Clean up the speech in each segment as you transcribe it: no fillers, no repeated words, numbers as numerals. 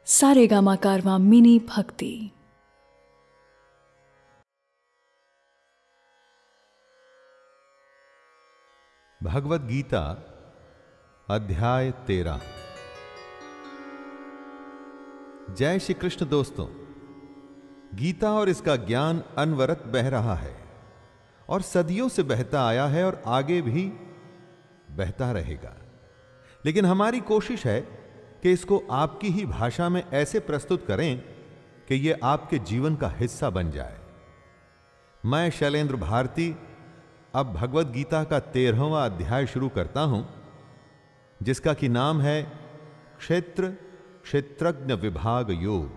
सारेगामा कारवां mini भक्ति। भगवद गीता अध्याय 13। जय श्री कृष्ण दोस्तों। गीता और इसका ज्ञान अनवरत बह रहा है और सदियों से बहता आया है और आगे भी बहता रहेगा। लेकिन हमारी कोशिश है कि इसको आपकी ही भाषा में ऐसे प्रस्तुत करें कि यह आपके जीवन का हिस्सा बन जाए। मैं शैलेंद्र भारती अब भगवद गीता का 13वां अध्याय शुरू करता हूं, जिसका कि नाम है क्षेत्र क्षेत्रज्ञ विभाग योग।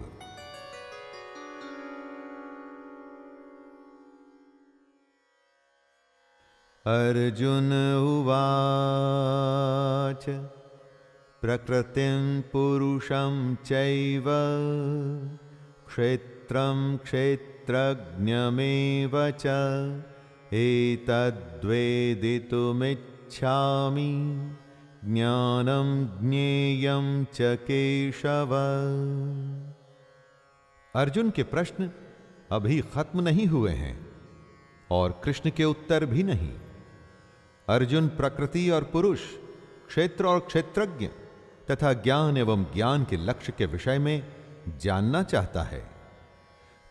अर्जुन उवाच प्रकृतिं पुरुषं चैव क्षेत्रं क्षेत्रज्ञमेव च एतद्वेदितुमिच्छामि ज्ञानं ज्ञेयं च केशव। अर्जुन के प्रश्न अभी खत्म नहीं हुए हैं और कृष्ण के उत्तर भी नहीं। अर्जुन प्रकृति और पुरुष, क्षेत्र और क्षेत्रज्ञ तथा ज्ञान एवं ज्ञान के लक्ष्य के विषय में जानना चाहता है।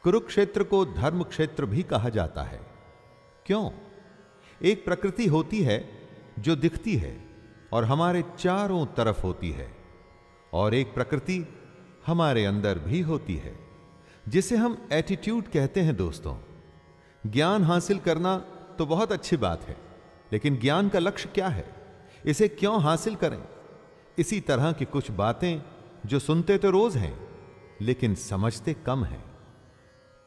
कुरुक्षेत्र को धर्म क्षेत्र भी कहा जाता है। क्यों? एक प्रकृति होती है जो दिखती है और हमारे चारों तरफ होती है, और एक प्रकृति हमारे अंदर भी होती है जिसे हम एटीट्यूड कहते हैं। दोस्तों, ज्ञान हासिल करना तो बहुत अच्छी बात है, लेकिन ज्ञान का लक्ष्य क्या है? इसे क्यों हासिल करें? इसी तरह की कुछ बातें जो सुनते तो रोज हैं लेकिन समझते कम हैं,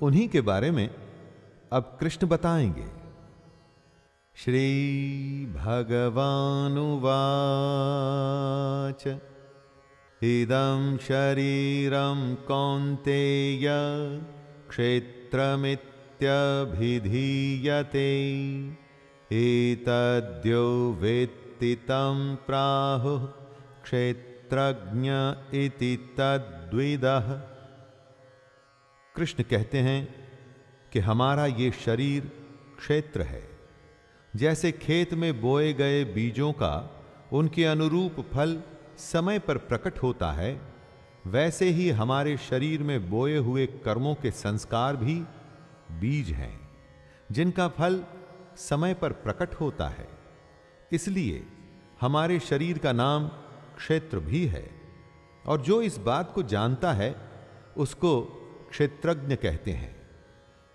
उन्हीं के बारे में अब कृष्ण बताएंगे। श्री भगवानुवाच इदं शरीरं कौन्तेय क्षेत्रमित्यभिधीयते एतद्यो वेत्ति तं प्राहुः क्षेत्रज्ञ इति तद्विदः। कृष्ण कहते हैं कि हमारा ये शरीर क्षेत्र है। जैसे खेत में बोए गए बीजों का उनके अनुरूप फल समय पर प्रकट होता है, वैसे ही हमारे शरीर में बोए हुए कर्मों के संस्कार भी बीज हैं, जिनका फल समय पर प्रकट होता है। इसलिए हमारे शरीर का नाम क्षेत्र भी है, और जो इस बात को जानता है उसको क्षेत्रज्ञ कहते हैं।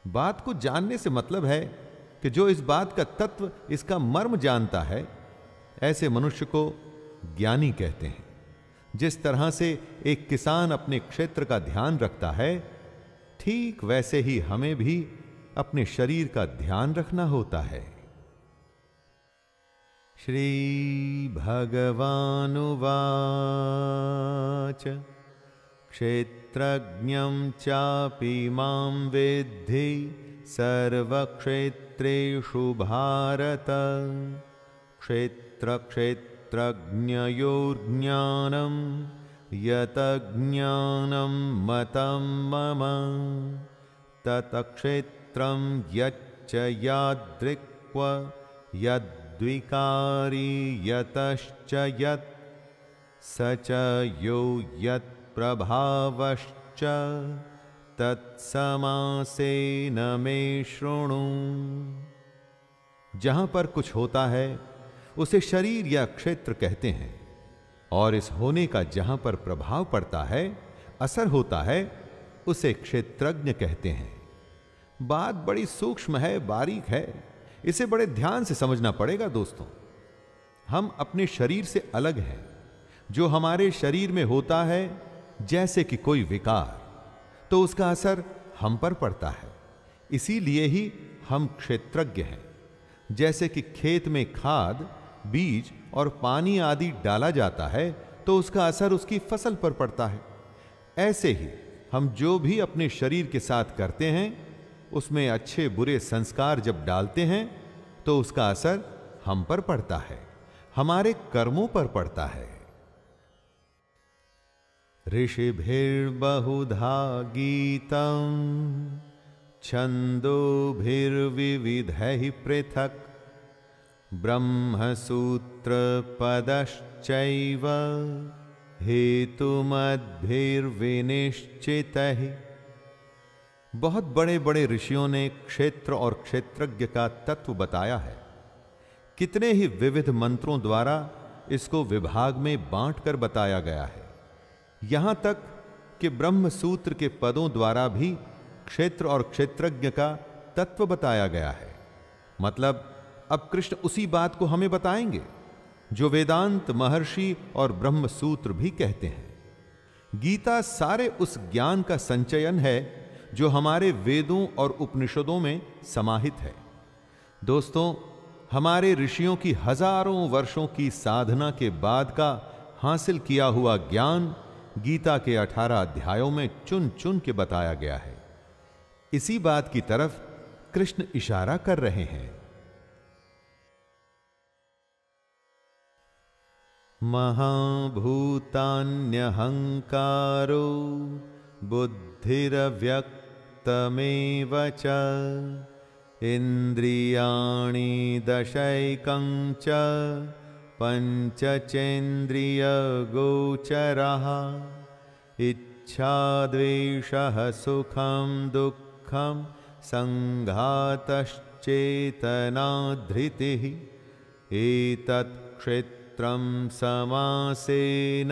बात को जानने से मतलब है कि जो इस बात का तत्व, इसका मर्म जानता है, ऐसे मनुष्य को ज्ञानी कहते हैं। जिस तरह से एक किसान अपने क्षेत्र का ध्यान रखता है, ठीक वैसे ही हमें भी अपने शरीर का ध्यान रखना होता है। श्री भगवानुवाच क्षेत्रज्ञं चापि मां विद्धि सर्वक्षेत्रेषु भारत क्षेत्रक्षेत्रज्ञयोर्ज्ञानं यतज्ञानं मतं मम तत्क्षेत्रं यच्च यादृक्व यद्विकारी यतश्च यत् स च यो यत्प्रभावश्च तत्समासेन मे शृणु। जहां पर कुछ होता है उसे शरीर या क्षेत्र कहते हैं, और इस होने का जहां पर प्रभाव पड़ता है, असर होता है, उसे क्षेत्रज्ञ कहते हैं। बात बड़ी सूक्ष्म है, बारीक है, इसे बड़े ध्यान से समझना पड़ेगा। दोस्तों, हम अपने शरीर से अलग हैं। जो हमारे शरीर में होता है, जैसे कि कोई विकार, तो उसका असर हम पर पड़ता है। इसीलिए ही हम क्षेत्रज्ञ हैं। जैसे कि खेत में खाद, बीज और पानी आदि डाला जाता है तो उसका असर उसकी फसल पर पड़ता है, ऐसे ही हम जो भी अपने शरीर के साथ करते हैं, उसमें अच्छे बुरे संस्कार जब डालते हैं तो उसका असर हम पर पड़ता है, हमारे कर्मों पर पड़ता है। ऋषिभिर्बहुधा गीतं छन्दोभिर्विविधैः पृथक् ब्रह्मसूत्रपदश्चैव हेतुमद्भिर्विनिश्चितैः। बहुत बड़े बड़े ऋषियों ने क्षेत्र और क्षेत्रज्ञ का तत्व बताया है। कितने ही विविध मंत्रों द्वारा इसको विभाग में बांटकर बताया गया है। यहां तक कि ब्रह्म सूत्र के पदों द्वारा भी क्षेत्र और क्षेत्रज्ञ का तत्व बताया गया है। मतलब अब कृष्ण उसी बात को हमें बताएंगे जो वेदांत, महर्षि और ब्रह्म सूत्र भी कहते हैं। गीता सारे उस ज्ञान का संचयन है जो हमारे वेदों और उपनिषदों में समाहित है। दोस्तों, हमारे ऋषियों की हजारों वर्षों की साधना के बाद का हासिल किया हुआ ज्ञान गीता के 18 अध्यायों में चुन चुन के बताया गया है। इसी बात की तरफ कृष्ण इशारा कर रहे हैं। महाभूतान्यहंकारो बुद्धिरव्यक्तमेव च इंद्रियाणि दशैकं च पंचचेन्द्रियगोचरः इच्छा द्वेषः सुखं दुःखं संघातश्चेतना धृतिः एतत् क्षेत्रं समासेन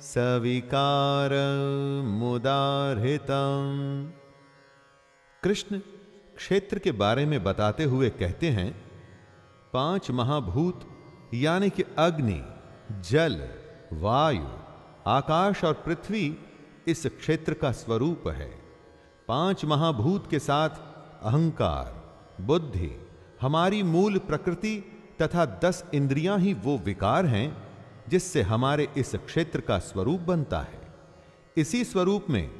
सविकारमुदाहृतम्। कृष्ण क्षेत्र के बारे में बताते हुए कहते हैं, 5 महाभूत यानी कि अग्नि, जल, वायु, आकाश और पृथ्वी इस क्षेत्र का स्वरूप है। 5 महाभूत के साथ अहंकार, बुद्धि, हमारी मूल प्रकृति तथा 10 इंद्रियां ही वो विकार हैं जिससे हमारे इस क्षेत्र का स्वरूप बनता है। इसी स्वरूप में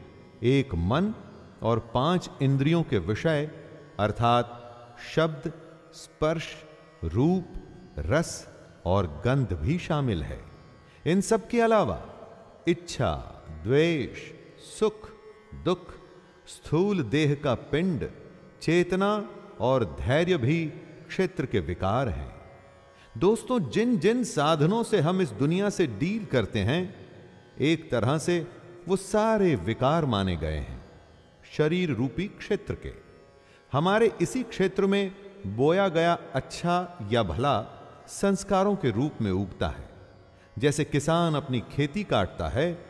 एक मन और 5 इंद्रियों के विषय अर्थात शब्द, स्पर्श, रूप, रस और गंध भी शामिल है। इन सब के अलावा इच्छा, द्वेष, सुख, दुख, स्थूल देह का पिंड, चेतना और धैर्य भी क्षेत्र के विकार हैं। दोस्तों, जिन जिन साधनों से हम इस दुनिया से डील करते हैं, एक तरह से वो सारे विकार माने गए हैं शरीर रूपी क्षेत्र के। हमारे इसी क्षेत्र में बोया गया अच्छा या भला संस्कारों के रूप में उगता है। जैसे किसान अपनी खेती काटता है,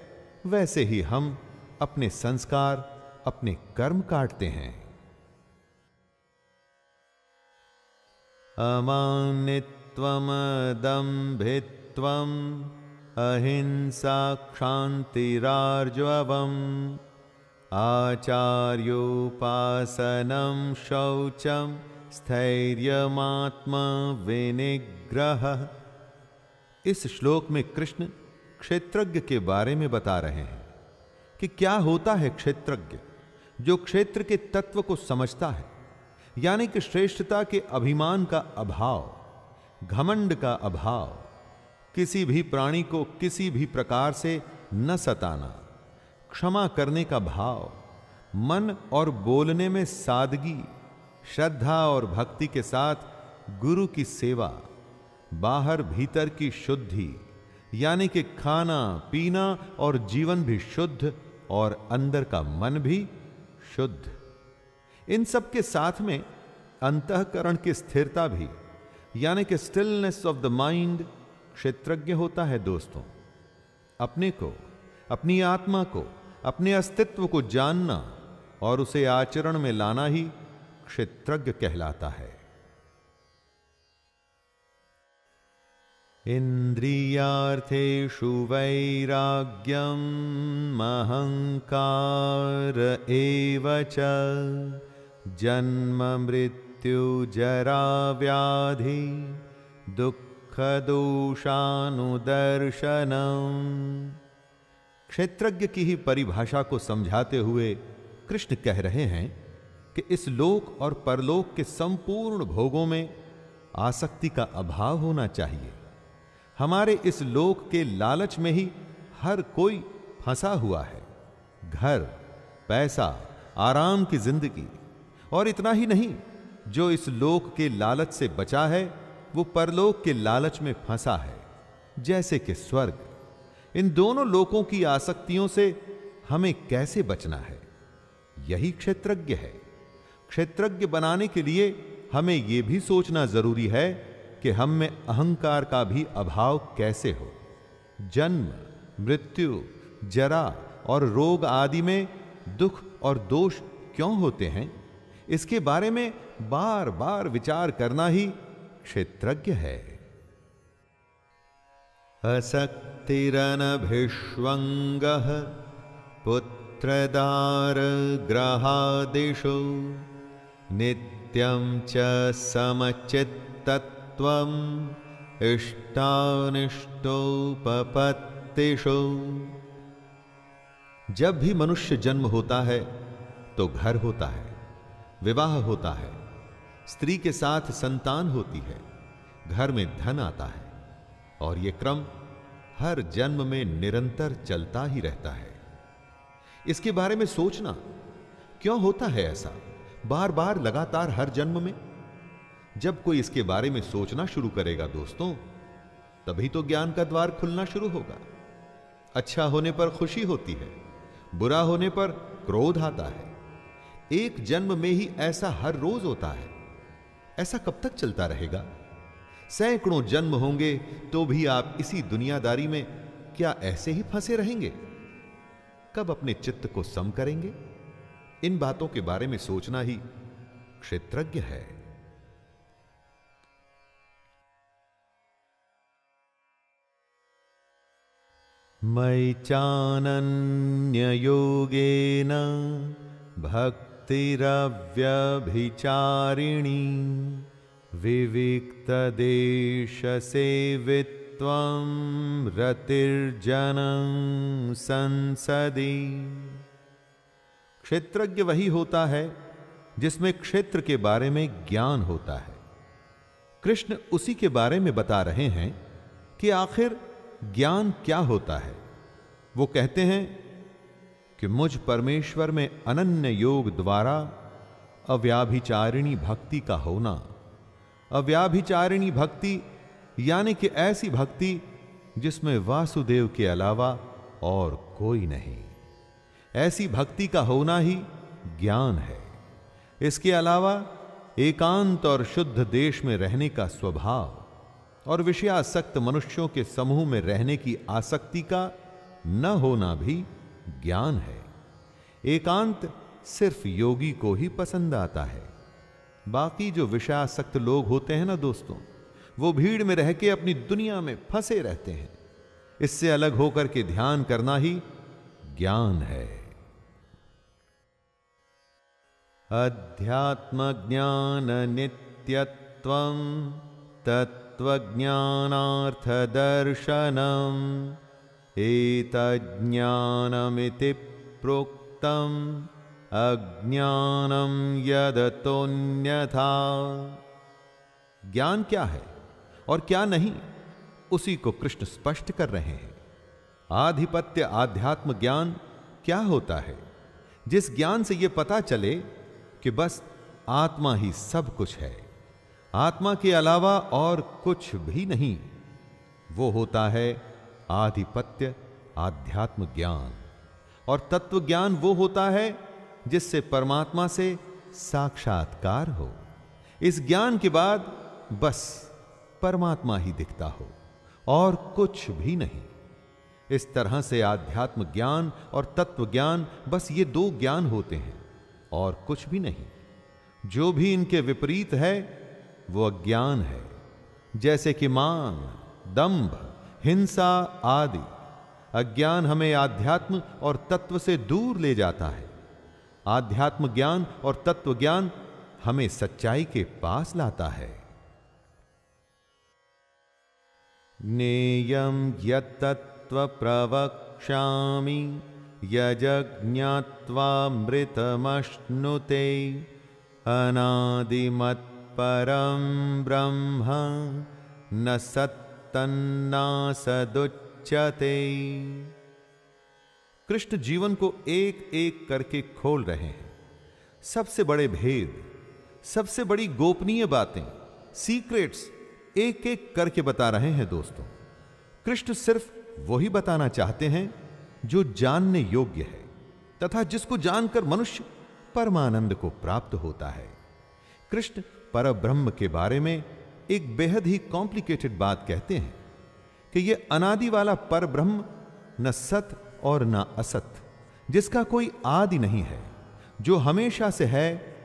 वैसे ही हम अपने संस्कार, अपने कर्म काटते हैं। अमानित्वम दम्भित्वम अहिंसा क्षान्तिरार्जवम् आचार्योपासनं शौचं स्थैर्यमात्मा विनिग्रह। इस श्लोक में कृष्ण क्षेत्रज्ञ के बारे में बता रहे हैं कि क्या होता है क्षेत्रज्ञ, जो क्षेत्र के तत्व को समझता है, यानी कि श्रेष्ठता के अभिमान का अभाव, घमंड का अभाव, किसी भी प्राणी को किसी भी प्रकार से न सताना, क्षमा करने का भाव, मन और बोलने में सादगी, श्रद्धा और भक्ति के साथ गुरु की सेवा, बाहर भीतर की शुद्धि यानी कि खाना पीना और जीवन भी शुद्ध और अंदर का मन भी शुद्ध। इन सब के साथ में अंतःकरण की स्थिरता भी यानी कि स्टिलनेस ऑफ द माइंड क्षेत्रज्ञ होता है। दोस्तों, अपने को, अपनी आत्मा को, अपने अस्तित्व को जानना और उसे आचरण में लाना ही क्षेत्रज्ञ कहलाता है। इंद्रियार्थेषु वैराग्यम् अहंकार एव च जन्म मृत्यु जरा व्याधि दुःख दोषानुदर्शनम्। क्षेत्रज्ञ की ही परिभाषा को समझाते हुए कृष्ण कह रहे हैं कि इस लोक और परलोक के संपूर्ण भोगों में आसक्ति का अभाव होना चाहिए। हमारे इस लोक के लालच में ही हर कोई फंसा हुआ है। घर, पैसा, आराम की जिंदगी, और इतना ही नहीं, जो इस लोक के लालच से बचा है वो परलोक के लालच में फंसा है, जैसे कि स्वर्ग। इन दोनों लोकों की आसक्तियों से हमें कैसे बचना है, यही क्षेत्रज्ञ है। क्षेत्रज्ञ बनाने के लिए हमें यह भी सोचना जरूरी है कि हम में अहंकार का भी अभाव कैसे हो। जन्म, मृत्यु, जरा और रोग आदि में दुख और दोष क्यों होते हैं, इसके बारे में बार बार विचार करना ही क्षेत्रज्ञ है। असक्तिरनभिष्वंगः पुत्रदार ग्रहादिषु नित्यं च समचित्तत्वम् इष्टानिष्टोपपत्तिषु। जब भी मनुष्य जन्म होता है तो घर होता है, विवाह होता है, स्त्री के साथ संतान होती है, घर में धन आता है, और यह क्रम हर जन्म में निरंतर चलता ही रहता है। इसके बारे में सोचना, क्यों होता है ऐसा बार बार लगातार हर जन्म में? जब कोई इसके बारे में सोचना शुरू करेगा दोस्तों, तभी तो ज्ञान का द्वार खुलना शुरू होगा। अच्छा होने पर खुशी होती है, बुरा होने पर क्रोध आता है। एक जन्म में ही ऐसा हर रोज होता है। ऐसा कब तक चलता रहेगा? सैकड़ों जन्म होंगे तो भी आप इसी दुनियादारी में क्या ऐसे ही फंसे रहेंगे? कब अपने चित्त को सम करेंगे? इन बातों के बारे में सोचना ही क्षेत्रज्ञ है। मयि चानन्ययोगेन भक्तिरव्यभिचारिणी विविक्तदेशसेवित्वं रतिर्जनं संसदि। क्षेत्रज्ञ वही होता है जिसमें क्षेत्र के बारे में ज्ञान होता है। कृष्ण उसी के बारे में बता रहे हैं कि आखिर ज्ञान क्या होता है। वो कहते हैं कि मुझ परमेश्वर में अनन्य योग द्वारा अव्याभिचारिणी भक्ति का होना। अव्याभिचारिणी भक्ति यानी कि ऐसी भक्ति जिसमें वासुदेव के अलावा और कोई नहीं। ऐसी भक्ति का होना ही ज्ञान है। इसके अलावा एकांत और शुद्ध देश में रहने का स्वभाव और विषयासक्त मनुष्यों के समूह में रहने की आसक्ति का न होना भी ज्ञान है। एकांत सिर्फ योगी को ही पसंद आता है। बाकी जो विषयासक्त लोग होते हैं ना दोस्तों, वो भीड़ में रह के अपनी दुनिया में फंसे रहते हैं। इससे अलग होकर के ध्यान करना ही ज्ञान है। अध्यात्म ज्ञान नित्यत्वं तत्त्वज्ञानार्थ दर्शनम् एतज्ज्ञानमिति प्रोक्तम् अज्ञानम यदतोन्यथा। ज्ञान क्या है और क्या नहीं, उसी को कृष्ण स्पष्ट कर रहे हैं। आधिपत्य आध्यात्म ज्ञान क्या होता है? जिस ज्ञान से यह पता चले कि बस आत्मा ही सब कुछ है, आत्मा के अलावा और कुछ भी नहीं, वो होता है आधिपत्य आध्यात्म ज्ञान। और तत्व ज्ञान वो होता है जिससे परमात्मा से साक्षात्कार हो। इस ज्ञान के बाद बस परमात्मा ही दिखता हो और कुछ भी नहीं। इस तरह से आध्यात्म ज्ञान और तत्व ज्ञान, बस ये दो ज्ञान होते हैं और कुछ भी नहीं। जो भी इनके विपरीत है वो अज्ञान है। जैसे कि मान, दंभ, हिंसा आदि। अज्ञान हमें आध्यात्म और तत्व से दूर ले जाता है। आध्यात्म ज्ञान और तत्व ज्ञान हमें सच्चाई के पास लाता है। ज्ञेयं यत्तत्व प्रवक्ष्यामि यज्ञात्वामृतमश्नुते अनादिमत्परं ब्रह्म न सत्तन्नासदुच्यते। कृष्ण जीवन को एक एक करके खोल रहे हैं। सबसे बड़े भेद, सबसे बड़ी गोपनीय बातें, सीक्रेट्स एक एक करके बता रहे हैं दोस्तों। कृष्ण सिर्फ वही बताना चाहते हैं जो जानने योग्य है तथा जिसको जानकर मनुष्य परमानंद को प्राप्त होता है। कृष्ण परब्रह्म के बारे में एक बेहद ही कॉम्प्लिकेटेड बात कहते हैं कि यह अनादि वाला परब्रह्म न सत और न असत, जिसका कोई आदि नहीं है, जो हमेशा से है,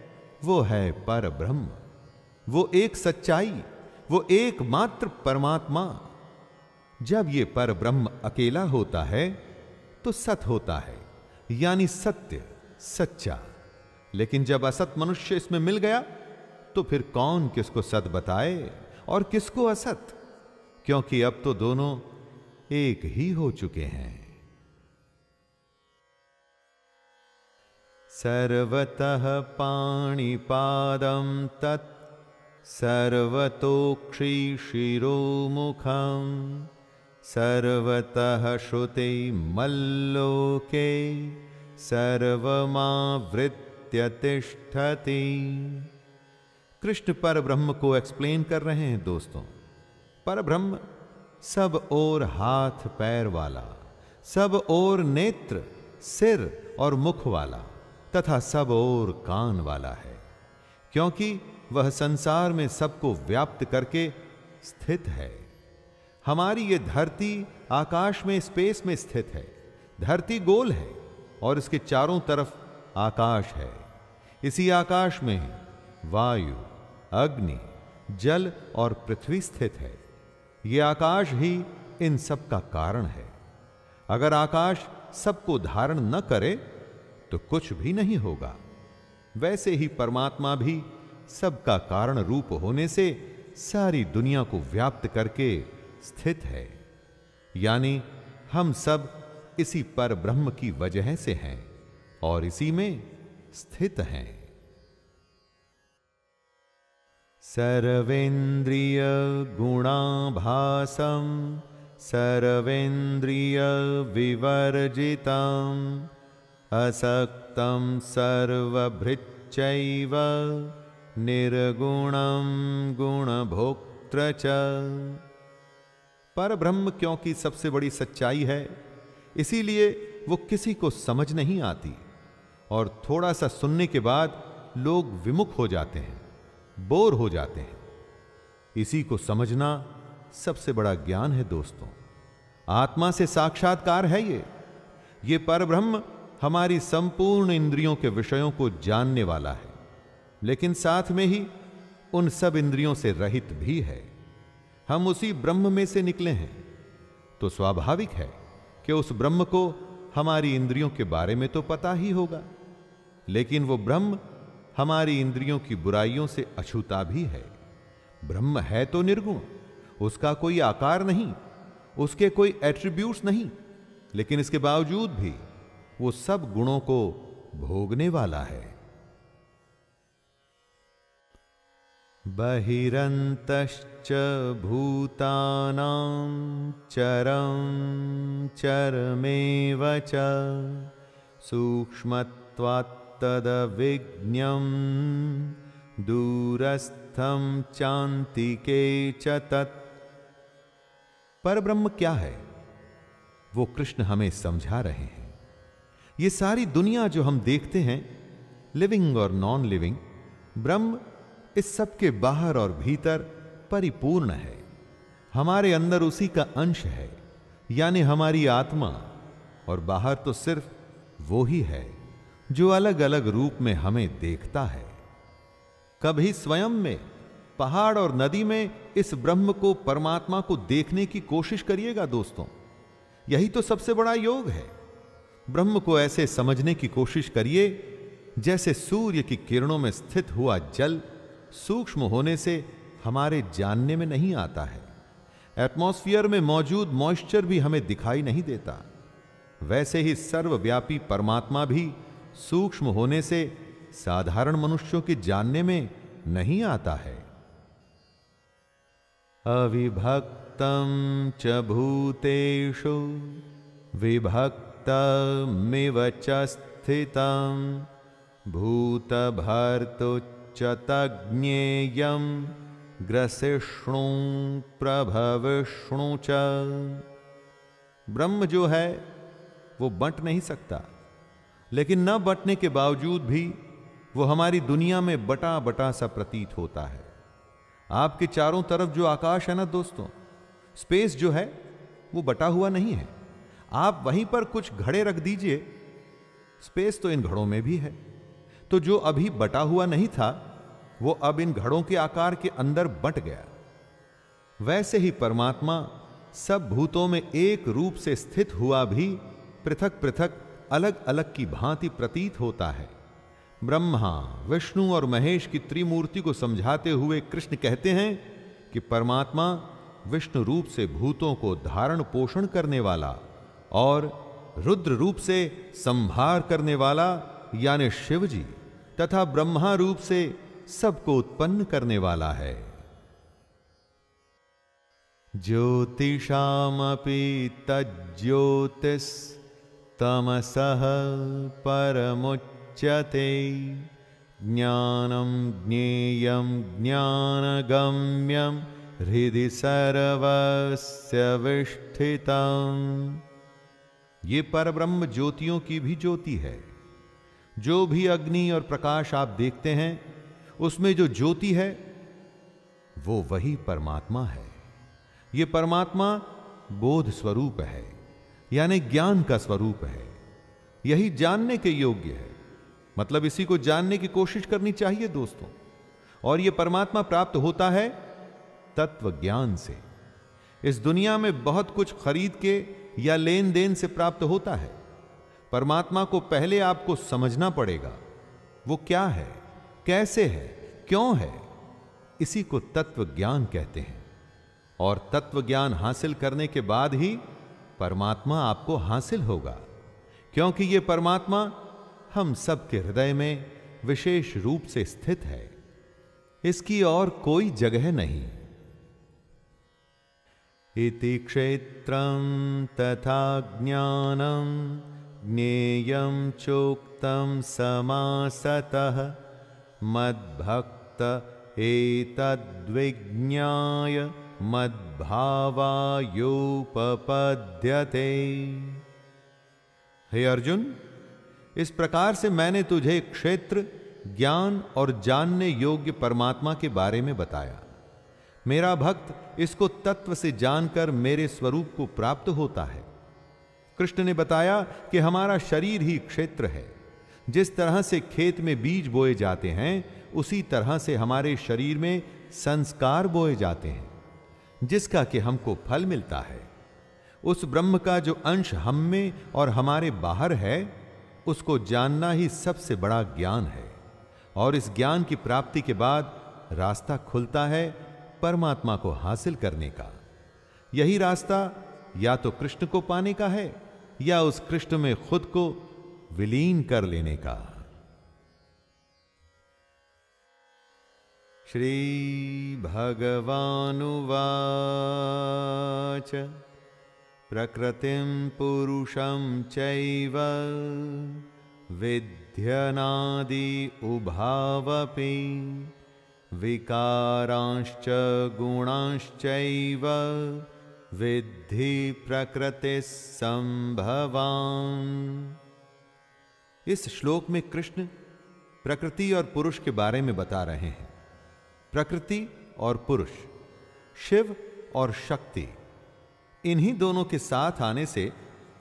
वो है परब्रह्म। वो एक सच्चाई, वो एकमात्र परमात्मा। जब ये परब्रह्म अकेला होता है तो सत होता है, यानी सत्य, सच्चा। लेकिन जब असत मनुष्य इसमें मिल गया तो फिर कौन किसको सत बताए और किसको असत, क्योंकि अब तो दोनों एक ही हो चुके हैं। सर्वतः पाणिपादं तत् सर्वतोक्षि शिरोमुखं सर्वतः श्रुते मल्लोके सर्वमावृत्य तिष्ठति। कृष्ण परब्रह्म को एक्सप्लेन कर रहे हैं दोस्तों। परब्रह्म सब ओर हाथ पैर वाला, सब ओर नेत्र, सिर और मुख वाला तथा सब ओर कान वाला है, क्योंकि वह संसार में सबको व्याप्त करके स्थित है। हमारी ये धरती आकाश में, स्पेस में स्थित है। धरती गोल है और इसके चारों तरफ आकाश है। इसी आकाश में वायु, अग्नि, जल और पृथ्वी स्थित है। ये आकाश ही इन सब का कारण है। अगर आकाश सबको धारण न करे तो कुछ भी नहीं होगा। वैसे ही परमात्मा भी सबका कारण रूप होने से सारी दुनिया को व्याप्त करके स्थित है, यानी हम सब इसी पर ब्रह्म की वजह से हैं और इसी में स्थित हैं। सर्वेन्द्रिय गुणाभासं सर्वेन्द्रिय विवर्जितं असक्तं सर्वभृच्चैव निर्गुणं गुणभोक्त्र च। परब्रह्म क्योंकि सबसे बड़ी सच्चाई है, इसीलिए वो किसी को समझ नहीं आती और थोड़ा सा सुनने के बाद लोग विमुख हो जाते हैं, बोर हो जाते हैं। इसी को समझना सबसे बड़ा ज्ञान है दोस्तों। आत्मा से साक्षात्कार है ये परब्रह्म हमारी संपूर्ण इंद्रियों के विषयों को जानने वाला है, लेकिन साथ में ही उन सब इंद्रियों से रहित भी है। हम उसी ब्रह्म में से निकले हैं, तो स्वाभाविक है कि उस ब्रह्म को हमारी इंद्रियों के बारे में तो पता ही होगा, लेकिन वो ब्रह्म हमारी इंद्रियों की बुराइयों से अछूता भी है। ब्रह्म है तो निर्गुण, उसका कोई आकार नहीं, उसके कोई एट्रीब्यूट्स नहीं, लेकिन इसके बावजूद भी वो सब गुणों को भोगने वाला है। बहिरन्तश्च भूतानां चरं चरमेव च सूक्ष्मत्वात् तद्विज्ञं दूरस्थं चान्तिके च तत्। परब्रह्म क्या है, वो कृष्ण हमें समझा रहे हैं। ये सारी दुनिया जो हम देखते हैं, लिविंग और नॉन लिविंग, ब्रह्म इस सब के बाहर और भीतर परिपूर्ण है। हमारे अंदर उसी का अंश है, यानी हमारी आत्मा, और बाहर तो सिर्फ वो ही है जो अलग अलग रूप में हमें देखता है। कभी स्वयं में, पहाड़ और नदी में इस ब्रह्म को, परमात्मा को देखने की कोशिश करिएगा दोस्तों। यही तो सबसे बड़ा योग है। ब्रह्म को ऐसे समझने की कोशिश करिए जैसे सूर्य की किरणों में स्थित हुआ जल सूक्ष्म होने से हमारे जानने में नहीं आता है। एटमॉस्फेयर में मौजूद मॉइस्चर भी हमें दिखाई नहीं देता। वैसे ही सर्वव्यापी परमात्मा भी सूक्ष्म होने से साधारण मनुष्यों के जानने में नहीं आता है। अविभक्तं च भूतेषु विभक्तं भक्तमिव च स्थितं भूतभर्तुच्च ग्रसिष्णु प्रभविष्णु च। ब्रह्म जो है वो बंट नहीं सकता, लेकिन न बंटने के बावजूद भी वो हमारी दुनिया में बटा बटा सा प्रतीत होता है। आपके चारों तरफ जो आकाश है ना दोस्तों, स्पेस जो है वो बटा हुआ नहीं है। आप वहीं पर कुछ घड़े रख दीजिए, स्पेस तो इन घड़ों में भी है। तो जो अभी बटा हुआ नहीं था वो अब इन घड़ों के आकार के अंदर बंट गया। वैसे ही परमात्मा सब भूतों में एक रूप से स्थित हुआ भी पृथक पृथक अलग अलग की भांति प्रतीत होता है। ब्रह्मा, विष्णु और महेश की त्रिमूर्ति को समझाते हुए कृष्ण कहते हैं कि परमात्मा विष्णु रूप से भूतों को धारण पोषण करने वाला और रुद्र रूप से संहार करने वाला यानी शिव जी तथा ब्रह्मा रूप से सबको उत्पन्न करने वाला है। ज्योतिषामपि तज्ज्योतिस् तमसः परमुच्यते ज्ञानं ज्ञेयं ज्ञानगम्यं हृदि सर्वस्य विष्ठितम्। ये परब्रह्म ज्योतियों की भी ज्योति है। जो भी अग्नि और प्रकाश आप देखते हैं उसमें जो ज्योति है वो वही परमात्मा है। ये परमात्मा बोध स्वरूप है, यानी ज्ञान का स्वरूप है। यही जानने के योग्य है, मतलब इसी को जानने की कोशिश करनी चाहिए दोस्तों। और यह परमात्मा प्राप्त होता है तत्व ज्ञान से। इस दुनिया में बहुत कुछ खरीद के या लेन देन से प्राप्त होता है। परमात्मा को पहले आपको समझना पड़ेगा, वो क्या है, कैसे है, क्यों है। इसी को तत्व ज्ञान कहते हैं। और तत्व ज्ञान हासिल करने के बाद ही परमात्मा आपको हासिल होगा, क्योंकि यह परमात्मा हम सबके हृदय में विशेष रूप से स्थित है। इसकी और कोई जगह नहीं। इति क्षेत्रं तथा ज्ञानं ज्ञेयं चोक्तं समासतः मद्भक्त एतद्विज्ञाय मद्भावायोपपद्यते। हे अर्जुन, इस प्रकार से मैंने तुझे क्षेत्र, ज्ञान और जानने योग्य परमात्मा के बारे में बताया। मेरा भक्त इसको तत्व से जानकर मेरे स्वरूप को प्राप्त होता है। कृष्ण ने बताया कि हमारा शरीर ही क्षेत्र है। जिस तरह से खेत में बीज बोए जाते हैं उसी तरह से हमारे शरीर में संस्कार बोए जाते हैं, जिसका कि हमको फल मिलता है। उस ब्रह्म का जो अंश हम में और हमारे बाहर है उसको जानना ही सबसे बड़ा ज्ञान है। और इस ज्ञान की प्राप्ति के बाद रास्ता खुलता है परमात्मा को हासिल करने का। यही रास्ता या तो कृष्ण को पाने का है या उस कृष्ण में खुद को विलीन कर लेने का। श्री भगवानुवाच प्रकृतिं पुरुषं चैव विध्यनादि उभावपि विकारांश्च गुणांश्चैव विद्धि प्रकृतिः संभवान्। इस श्लोक में कृष्ण प्रकृति और पुरुष के बारे में बता रहे हैं। प्रकृति और पुरुष, शिव और शक्ति, इन्हीं दोनों के साथ आने से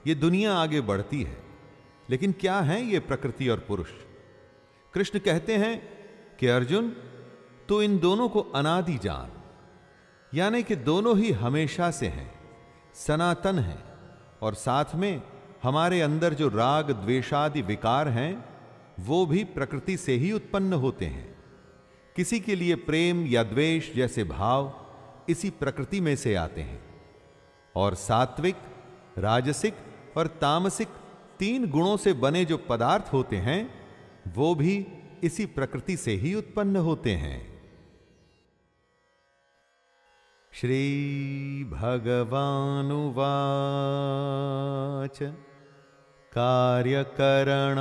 ये दुनिया आगे बढ़ती है। लेकिन क्या है ये प्रकृति और पुरुष? कृष्ण कहते हैं कि अर्जुन, तो इन दोनों को अनादि जान, यानी कि दोनों ही हमेशा से हैं, सनातन हैं। और साथ में हमारे अंदर जो राग द्वेषादि विकार हैं वो भी प्रकृति से ही उत्पन्न होते हैं। किसी के लिए प्रेम या द्वेष जैसे भाव इसी प्रकृति में से आते हैं। और सात्विक, राजसिक और तामसिक तीन गुणों से बने जो पदार्थ होते हैं वो भी इसी प्रकृति से ही उत्पन्न होते हैं। श्री भगवानुवाच कार्यकरण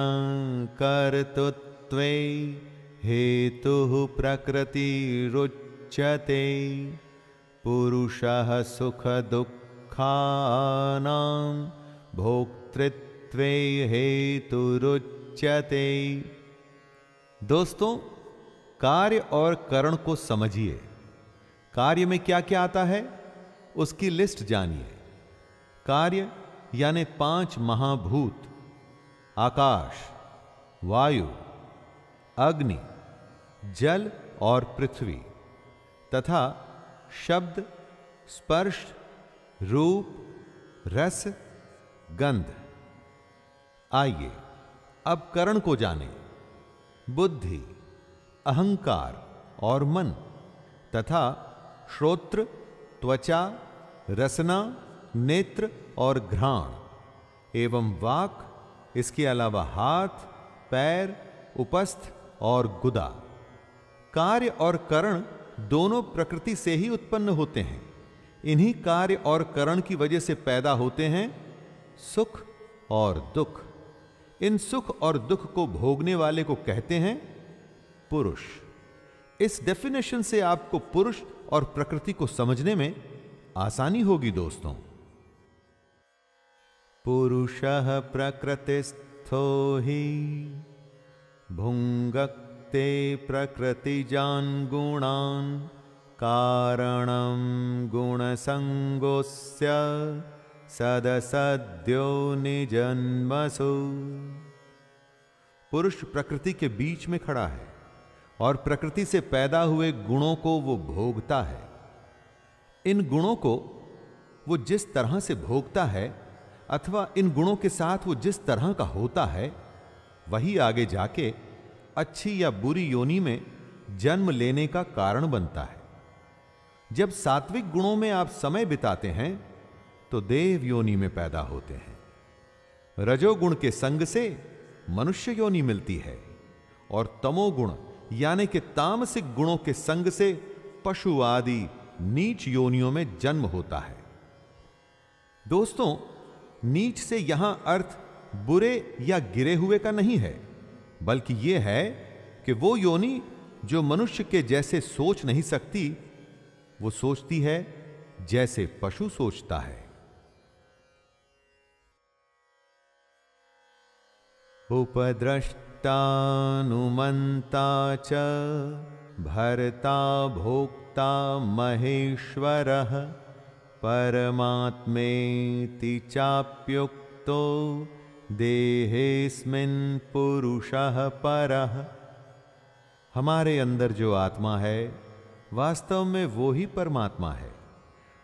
कर्तृत्वे हेतुः प्रकृतिरुच्यते पुरुषः सुख दुःखानां भोक्तृत्वे हेतुरुच्यते। दोस्तों, कार्य और करण को समझिए। कार्य में क्या क्या आता है उसकी लिस्ट जानिए। कार्य यानी 5 महाभूत, आकाश, वायु, अग्नि, जल और पृथ्वी, तथा शब्द, स्पर्श, रूप, रस, गंध। आइए अब करण को जानें। बुद्धि, अहंकार और मन, तथा श्रोत्र, त्वचा, रसना, नेत्र और घ्राण एवं वाक, इसके अलावा हाथ, पैर, उपस्थ और गुदा। कार्य और करण दोनों प्रकृति से ही उत्पन्न होते हैं। इन्हीं कार्य और करण की वजह से पैदा होते हैं सुख और दुख। इन सुख और दुख को भोगने वाले को कहते हैं पुरुष। इस डेफिनेशन से आपको पुरुष और प्रकृति को समझने में आसानी होगी दोस्तों। पुरुषः प्रकृतिस्थो हि भुंगक्ते प्रकृतिजान् गुणान् कारणं गुणसंगोस्य सदसद्यो निजन्मसु। पुरुष प्रकृति के बीच में खड़ा है और प्रकृति से पैदा हुए गुणों को वो भोगता है। इन गुणों को वो जिस तरह से भोगता है अथवा इन गुणों के साथ वो जिस तरह का होता है, वही आगे जाके अच्छी या बुरी योनि में जन्म लेने का कारण बनता है। जब सात्विक गुणों में आप समय बिताते हैं तो देव योनि में पैदा होते हैं। रजोगुण के संग से मनुष्य योनि मिलती है और तमोगुण यानी कि तामसिक गुणों के संग से पशु आदि नीच योनियों में जन्म होता है। दोस्तों, नीच से यहां अर्थ बुरे या गिरे हुए का नहीं है, बल्कि यह है कि वो योनि जो मनुष्य के जैसे सोच नहीं सकती, वो सोचती है जैसे पशु सोचता है। उपद्रष्टानुमन्ता च भर्ता भोक्ता महेश्वरः परमात्मेति चाप्युक्तो देहेस्मिन् पुरुषः परः। हमारे अंदर जो आत्मा है वास्तव में वो ही परमात्मा है,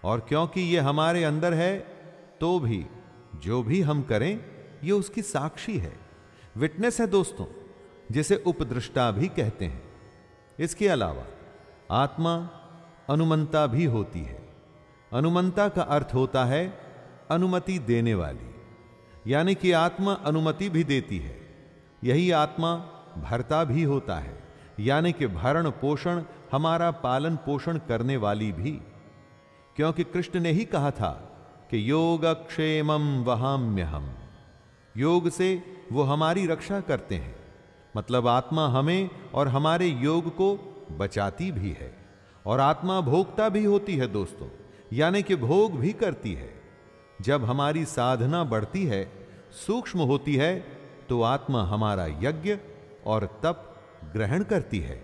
और क्योंकि ये हमारे अंदर है तो भी जो भी हम करें ये उसकी साक्षी है, विटनेस है दोस्तों, जिसे उपदृष्टा भी कहते हैं। इसके अलावा आत्मा अनुमंता भी होती है। अनुमंता का अर्थ होता है अनुमति देने वाली, यानी कि आत्मा अनुमति भी देती है। यही आत्मा भरता भी होता है, यानी कि भरण पोषण, हमारा पालन पोषण करने वाली भी। क्योंकि कृष्ण ने ही कहा था कि योगक्षेमं वहाम्यहम्, योग से वो हमारी रक्षा करते हैं। मतलब आत्मा हमें और हमारे योग को बचाती भी है, और आत्मा भोगता भी होती है दोस्तों, यानी कि भोग भी करती है। जब हमारी साधना बढ़ती है, सूक्ष्म होती है, तो आत्मा हमारा यज्ञ और तप ग्रहण करती है,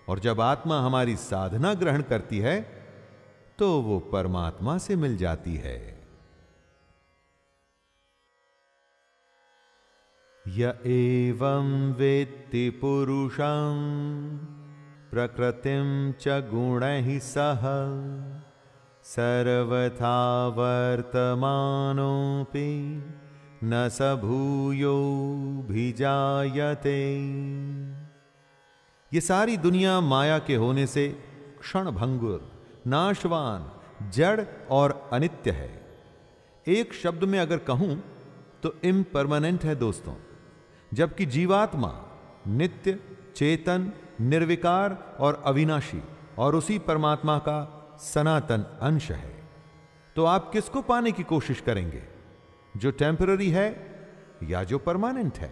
और जब आत्मा हमारी साधना ग्रहण करती है तो वो परमात्मा से मिल जाती है। य एवं वेत्ति पुरुषं प्रकृतिं च गुणैः सह सर्वथा वर्तमानोऽपि न स भूयोऽभिजायते। ये सारी दुनिया माया के होने से क्षण भंगुर, नाशवान, जड़ और अनित्य है। एक शब्द में अगर कहूं तो इम्परमानेंट है दोस्तों, जबकि जीवात्मा नित्य, चेतन, निर्विकार और अविनाशी और उसी परमात्मा का सनातन अंश है। तो आप किसको पाने की कोशिश करेंगे, जो टेम्पररी है या जो परमानेंट है।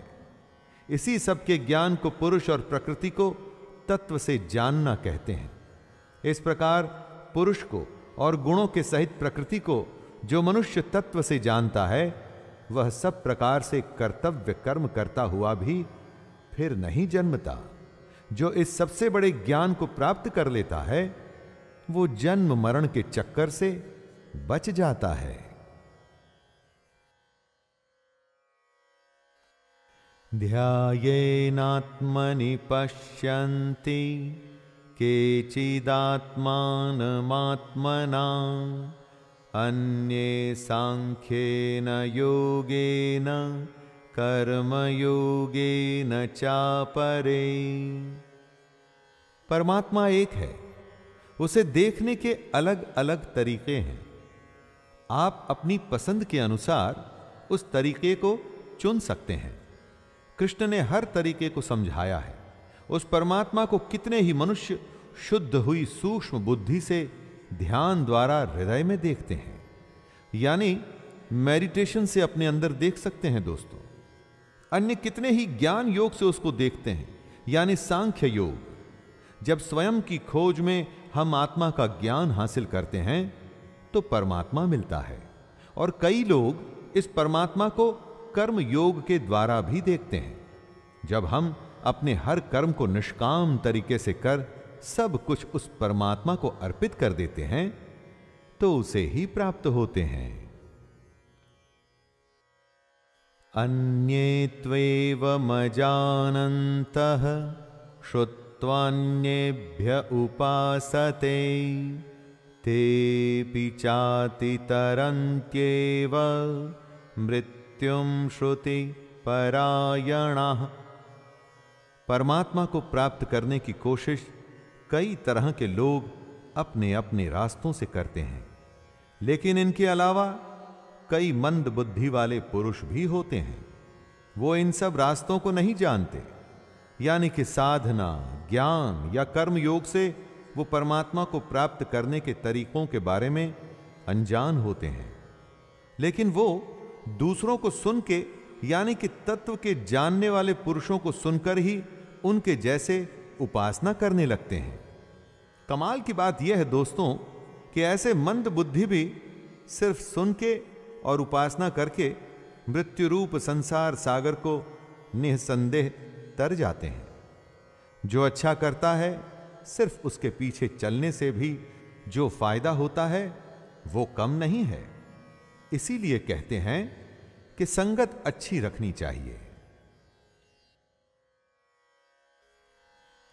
इसी सब के ज्ञान को पुरुष और प्रकृति को तत्व से जानना कहते हैं। इस प्रकार पुरुष को और गुणों के सहित प्रकृति को जो मनुष्य तत्व से जानता है, वह सब प्रकार से कर्तव्य कर्म करता हुआ भी फिर नहीं जन्मता। जो इस सबसे बड़े ज्ञान को प्राप्त कर लेता है, वो जन्म मरण के चक्कर से बच जाता है। ध्यायेनात्मनि पश्यन्ति केचिदात्मानमात्मना अन्ये सांख्येन योगेन कर्मयोगेन चापरे। परमात्मा एक है, उसे देखने के अलग अलग तरीके हैं। आप अपनी पसंद के अनुसार उस तरीके को चुन सकते हैं। कृष्ण ने हर तरीके को समझाया है। उस परमात्मा को कितने ही मनुष्य शुद्ध हुई सूक्ष्म बुद्धि से ध्यान द्वारा हृदय में देखते हैं, यानी मेडिटेशन से अपने अंदर देख सकते हैं दोस्तों। अन्य कितने ही ज्ञान योग से उसको देखते हैं, यानी सांख्य योग। जब स्वयं की खोज में हम आत्मा का ज्ञान हासिल करते हैं तो परमात्मा मिलता है। और कई लोग इस परमात्मा को कर्म योग के द्वारा भी देखते हैं। जब हम अपने हर कर्म को निष्काम तरीके से कर सब कुछ उस परमात्मा को अर्पित कर देते हैं तो उसे ही प्राप्त होते हैं। अन्ये त्वेवमजानन्तः श्रुत्वान्येभ्य उपासते तेऽपि चातितरन्त्येव मृत्युं श्रुति परायणाः। परमात्मा को प्राप्त करने की कोशिश कई तरह के लोग अपने अपने रास्तों से करते हैं, लेकिन इनके अलावा कई मंद बुद्धि वाले पुरुष भी होते हैं। वो इन सब रास्तों को नहीं जानते, यानी कि साधना, ज्ञान या कर्म योग से वो परमात्मा को प्राप्त करने के तरीकों के बारे में अनजान होते हैं। लेकिन वो दूसरों को सुन के, यानी कि तत्व के जानने वाले पुरुषों को सुनकर ही उनके जैसे उपासना करने लगते हैं। कमाल की बात यह है दोस्तों कि ऐसे मंद बुद्धि भी सिर्फ सुन के और उपासना करके मृत्यु रूप संसार सागर को निसंदेह तर जाते हैं। जो अच्छा करता है, सिर्फ उसके पीछे चलने से भी जो फायदा होता है वो कम नहीं है। इसीलिए कहते हैं कि संगत अच्छी रखनी चाहिए।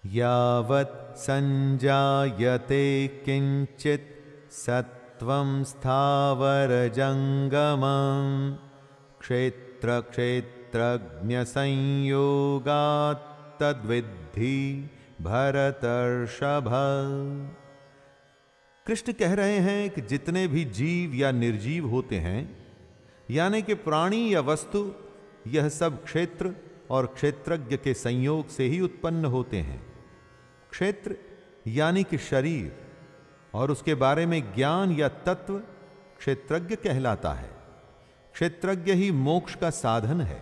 यावत् संजायते किंचित सत्वं स्थावर जंगमं क्षेत्र क्षेत्रज्ञ संयोगात् तद्विद्धि भरतर्षभ। कृष्ण कह रहे हैं कि जितने भी जीव या निर्जीव होते हैं, यानी कि प्राणी या वस्तु, यह सब क्षेत्र और क्षेत्रज्ञ के संयोग से ही उत्पन्न होते हैं। क्षेत्र यानी कि शरीर और उसके बारे में ज्ञान या तत्व क्षेत्रज्ञ कहलाता है। क्षेत्रज्ञ ही मोक्ष का साधन है।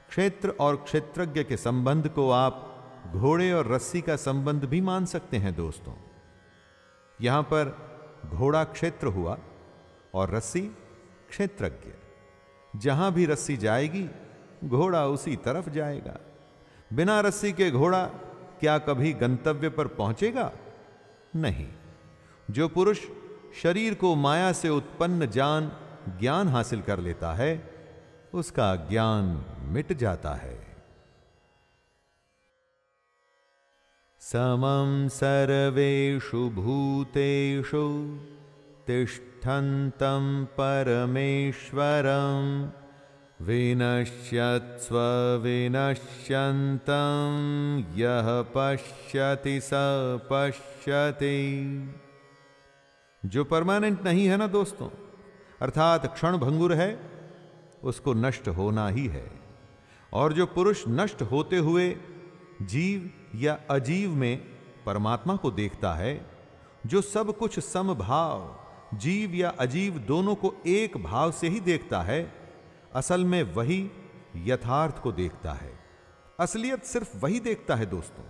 क्षेत्र और क्षेत्रज्ञ के संबंध को आप घोड़े और रस्सी का संबंध भी मान सकते हैं दोस्तों। यहां पर घोड़ा क्षेत्र हुआ और रस्सी क्षेत्रज्ञ। जहां भी रस्सी जाएगी घोड़ा उसी तरफ जाएगा। बिना रस्सी के घोड़ा क्या कभी गंतव्य पर पहुंचेगा? नहीं। जो पुरुष शरीर को माया से उत्पन्न जान ज्ञान हासिल कर लेता है, उसका ज्ञान मिट जाता है। समं सर्वेषु भूतेषु तिष्ठन्तं परमेश्वरं विनश्यत्स्व विनश्यन्तं यः पश्यति स पश्यति। जो परमानेंट नहीं है ना दोस्तों, अर्थात क्षण भंगुर है, उसको नष्ट होना ही है। और जो पुरुष नष्ट होते हुए जीव या अजीव में परमात्मा को देखता है, जो सब कुछ समभाव जीव या अजीव दोनों को एक भाव से ही देखता है, असल में वही यथार्थ को देखता है। असलियत सिर्फ वही देखता है दोस्तों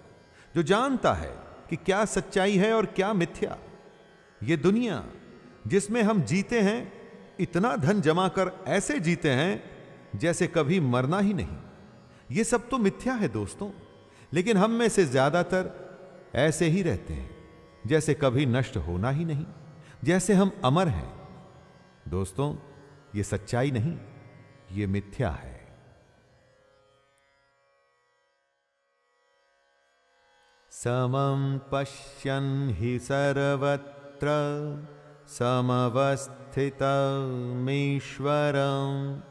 जो जानता है कि क्या सच्चाई है और क्या मिथ्या। ये दुनिया जिसमें हम जीते हैं, इतना धन जमा कर ऐसे जीते हैं जैसे कभी मरना ही नहीं। ये सब तो मिथ्या है दोस्तों, लेकिन हम में से ज्यादातर ऐसे ही रहते हैं जैसे कभी नष्ट होना ही नहीं, जैसे हम अमर हैं। दोस्तों, ये सच्चाई नहीं, ये मिथ्या है। समं पश्यन् हि सर्वत्र समवस्थितमीश्वरं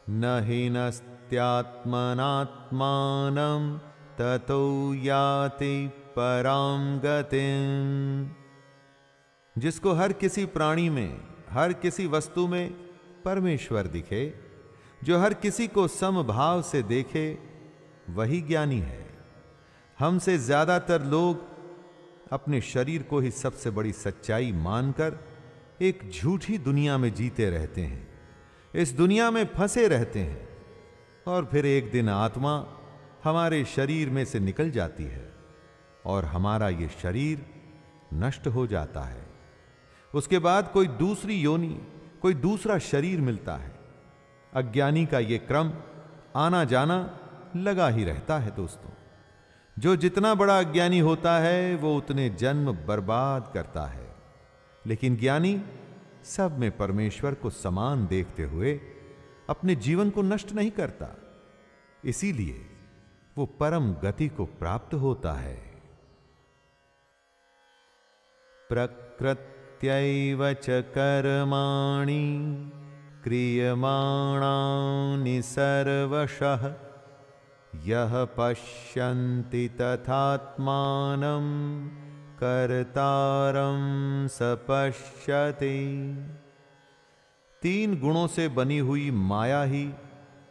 न हि नस्त्यात्मनात्मानं ततो याति परां गतिम्। जिसको हर किसी प्राणी में, हर किसी वस्तु में परमेश्वर दिखे, जो हर किसी को समभाव से देखे, वही ज्ञानी है। हमसे ज्यादातर लोग अपने शरीर को ही सबसे बड़ी सच्चाई मानकर एक झूठी दुनिया में जीते रहते हैं, इस दुनिया में फंसे रहते हैं, और फिर एक दिन आत्मा हमारे शरीर में से निकल जाती है और हमारा ये शरीर नष्ट हो जाता है। उसके बाद कोई दूसरी योनि, कोई दूसरा शरीर मिलता है। अज्ञानी का ये क्रम आना जाना लगा ही रहता है दोस्तों। जो जितना बड़ा अज्ञानी होता है वो उतने जन्म बर्बाद करता है, लेकिन ज्ञानी सब में परमेश्वर को समान देखते हुए अपने जीवन को नष्ट नहीं करता, इसीलिए वो परम गति को प्राप्त होता है। प्रकृत्यैव च कर्माणि क्रियमाणानि सर्वशः यः पश्यन्ति तथात्मानं कर्तारं स पश्यति। तीन गुणों से बनी हुई माया ही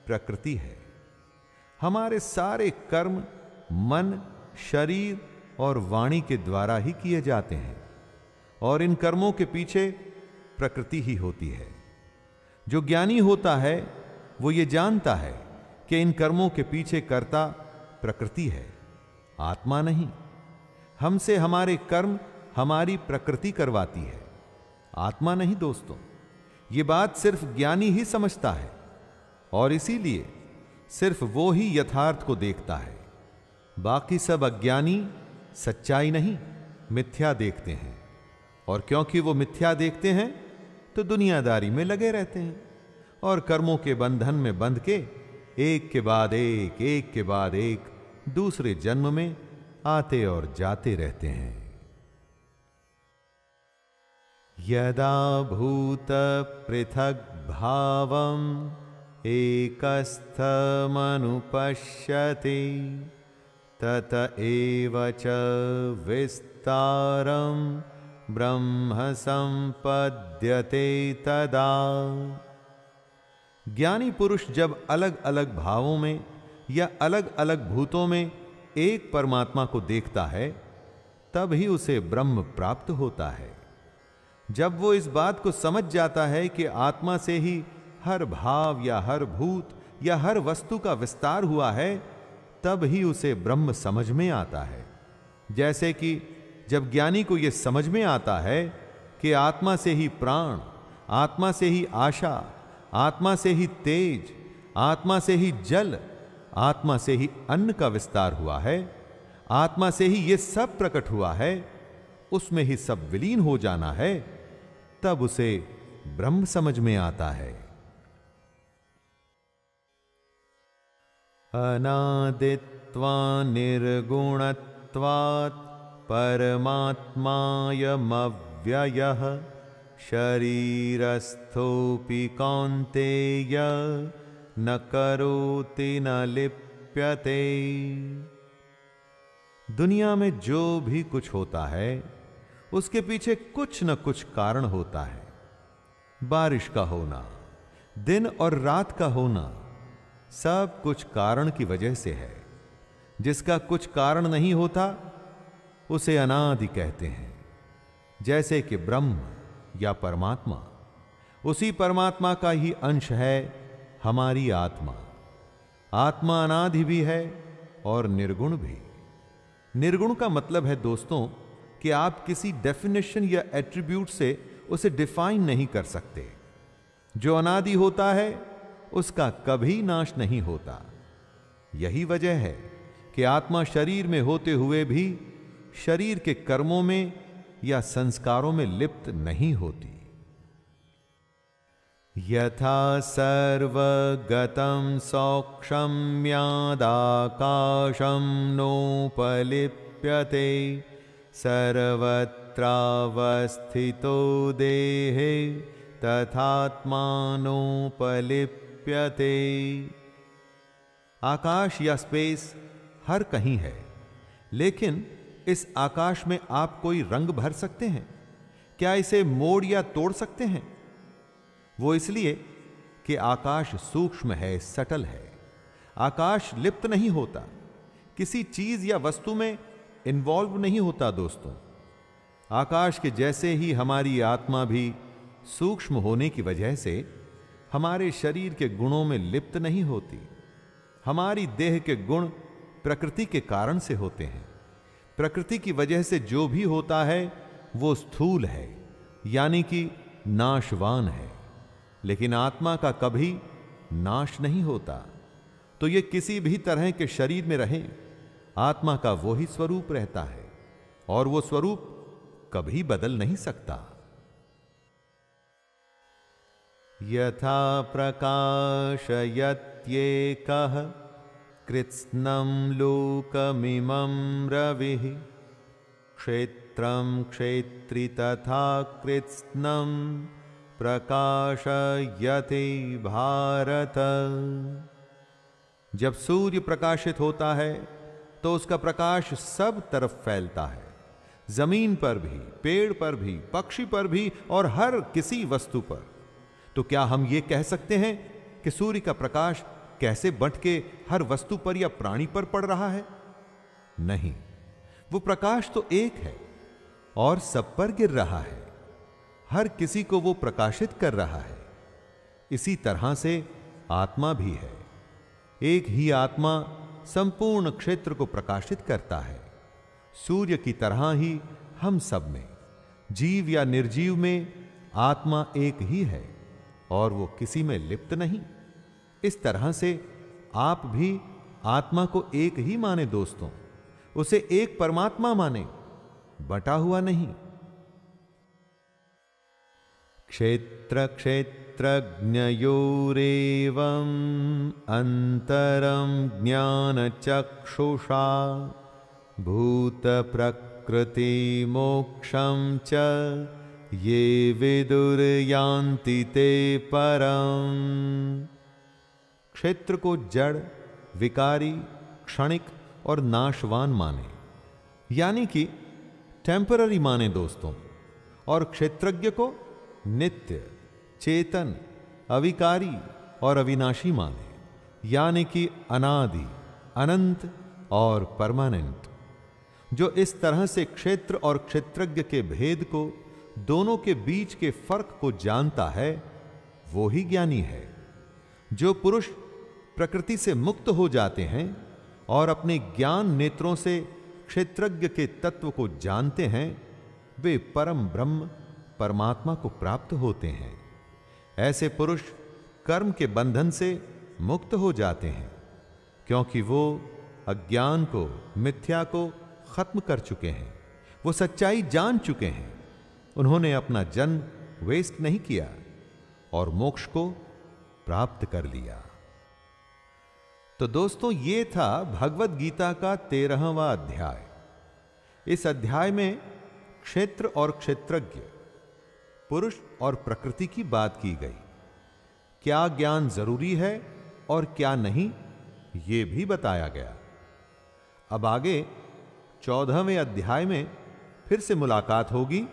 प्रकृति है। हमारे सारे कर्म मन, शरीर और वाणी के द्वारा ही किए जाते हैं, और इन कर्मों के पीछे प्रकृति ही होती है। जो ज्ञानी होता है वो ये जानता है कि इन कर्मों के पीछे कर्ता प्रकृति है, आत्मा नहीं। हमसे हमारे कर्म हमारी प्रकृति करवाती है, आत्मा नहीं दोस्तों। ये बात सिर्फ ज्ञानी ही समझता है, और इसीलिए सिर्फ वो ही यथार्थ को देखता है। बाकी सब अज्ञानी सच्चाई नहीं, मिथ्या देखते हैं, और क्योंकि वो मिथ्या देखते हैं तो दुनियादारी में लगे रहते हैं और कर्मों के बंधन में बंध के एक के बाद एक दूसरे जन्म में आते और जाते रहते हैं। यदा भूत पृथक भावम एकस्थमनुपश्यति तत एव च विस्तारं ब्रह्म संपद्यते तदा। ज्ञानी पुरुष जब अलग अलग भावों में या अलग अलग भूतों में एक परमात्मा को देखता है, तब ही उसे ब्रह्म प्राप्त होता है। जब वो इस बात को समझ जाता है कि आत्मा से ही हर भाव या हर भूत या हर वस्तु का विस्तार हुआ है, तब ही उसे ब्रह्म समझ में आता है। जैसे कि जब ज्ञानी को यह समझ में आता है कि आत्मा से ही प्राण, आत्मा से ही आशा, आत्मा से ही तेज, आत्मा से ही जल, आत्मा से ही अन्न का विस्तार हुआ है, आत्मा से ही ये सब प्रकट हुआ है, उसमें ही सब विलीन हो जाना है, तब उसे ब्रह्म समझ में आता है। अनादित्वा निर्गुणत्वात् परमात्मायमव्ययः शरीरस्थोऽपि कौन्तेय न करोति न लिप्यते। दुनिया में जो भी कुछ होता है उसके पीछे कुछ न कुछ कारण होता है। बारिश का होना, दिन और रात का होना, सब कुछ कारण की वजह से है। जिसका कुछ कारण नहीं होता उसे अनादि कहते हैं। जैसे कि ब्रह्म या परमात्मा, उसी परमात्मा का ही अंश है हमारी आत्मा। आत्मा अनादि भी है और निर्गुण भी। निर्गुण का मतलब है दोस्तों कि आप किसी डेफिनेशन या एट्रीब्यूट से उसे डिफाइन नहीं कर सकते। जो अनादि होता है उसका कभी नाश नहीं होता। यही वजह है कि आत्मा शरीर में होते हुए भी शरीर के कर्मों में या संस्कारों में लिप्त नहीं होती। यथा सर्वगतं सौक्षम्यादाकाशं नोपलिप्यते सर्वत्रावस्थितो देहे तथात्मानोपलिप्यते। आकाश या स्पेस हर कहीं है, लेकिन इस आकाश में आप कोई रंग भर सकते हैं? क्या इसे मोड़ या तोड़ सकते हैं? वो इसलिए कि आकाश सूक्ष्म है, सटल है। आकाश लिप्त नहीं होता, किसी चीज या वस्तु में इन्वॉल्व नहीं होता। दोस्तों, आकाश के जैसे ही हमारी आत्मा भी सूक्ष्म होने की वजह से हमारे शरीर के गुणों में लिप्त नहीं होती। हमारी देह के गुण प्रकृति के कारण से होते हैं। प्रकृति की वजह से जो भी होता है वो स्थूल है, यानी कि नाशवान है, लेकिन आत्मा का कभी नाश नहीं होता। तो ये किसी भी तरह के शरीर में रहे, आत्मा का वही स्वरूप रहता है और वो स्वरूप कभी बदल नहीं सकता। यथा प्रकाशयत्येकः कृत्स्नं लोकमिमं रविः क्षेत्रं क्षेत्री तथा कृत्स्नं प्रकाशयति भारत। जब सूर्य प्रकाशित होता है तो उसका प्रकाश सब तरफ फैलता है, जमीन पर भी, पेड़ पर भी, पक्षी पर भी और हर किसी वस्तु पर। तो क्या हम ये कह सकते हैं कि सूर्य का प्रकाश कैसे बंट के हर वस्तु पर या प्राणी पर पड़ रहा है? नहीं, वो प्रकाश तो एक है और सब पर गिर रहा है, हर किसी को वो प्रकाशित कर रहा है। इसी तरह से आत्मा भी है। एक ही आत्मा संपूर्ण क्षेत्र को प्रकाशित करता है। सूर्य की तरह ही हम सब में, जीव या निर्जीव में, आत्मा एक ही है और वो किसी में लिप्त नहीं। इस तरह से आप भी आत्मा को एक ही माने दोस्तों, उसे एक परमात्मा माने, बटा हुआ नहीं। क्षेत्र क्षेत्रज्ञयोरेवं अंतरं ज्ञानचक्षुषा भूत प्रकृति मोक्षं च ये विदुर्यान्ति ते परम। क्षेत्र को जड़, विकारी, क्षणिक और नाशवान माने, यानी कि टेम्पररी माने दोस्तों, और क्षेत्रज्ञ को नित्य, चेतन, अविकारी और अविनाशी माने, यानी कि अनादि, अनंत और परमानेंट। जो इस तरह से क्षेत्र और क्षेत्रज्ञ के भेद को, दोनों के बीच के फर्क को जानता है, वो ही ज्ञानी है। जो पुरुष प्रकृति से मुक्त हो जाते हैं और अपने ज्ञान नेत्रों से क्षेत्रज्ञ के तत्व को जानते हैं, वे परम ब्रह्म परमात्मा को प्राप्त होते हैं। ऐसे पुरुष कर्म के बंधन से मुक्त हो जाते हैं, क्योंकि वो अज्ञान को, मिथ्या को खत्म कर चुके हैं। वो सच्चाई जान चुके हैं। उन्होंने अपना जन्म वेस्ट नहीं किया और मोक्ष को प्राप्त कर लिया। तो दोस्तों, ये था भगवद गीता का 13वां अध्याय। इस अध्याय में क्षेत्र और क्षेत्रज्ञ, पुरुष और प्रकृति की बात की गई। क्या ज्ञान जरूरी है और क्या नहीं, ये भी बताया गया। अब आगे 14वें अध्याय में फिर से मुलाकात होगी।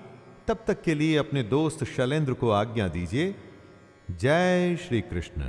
तब तक के लिए अपने दोस्त शैलेंद्र को आज्ञा दीजिए। जय श्री कृष्ण।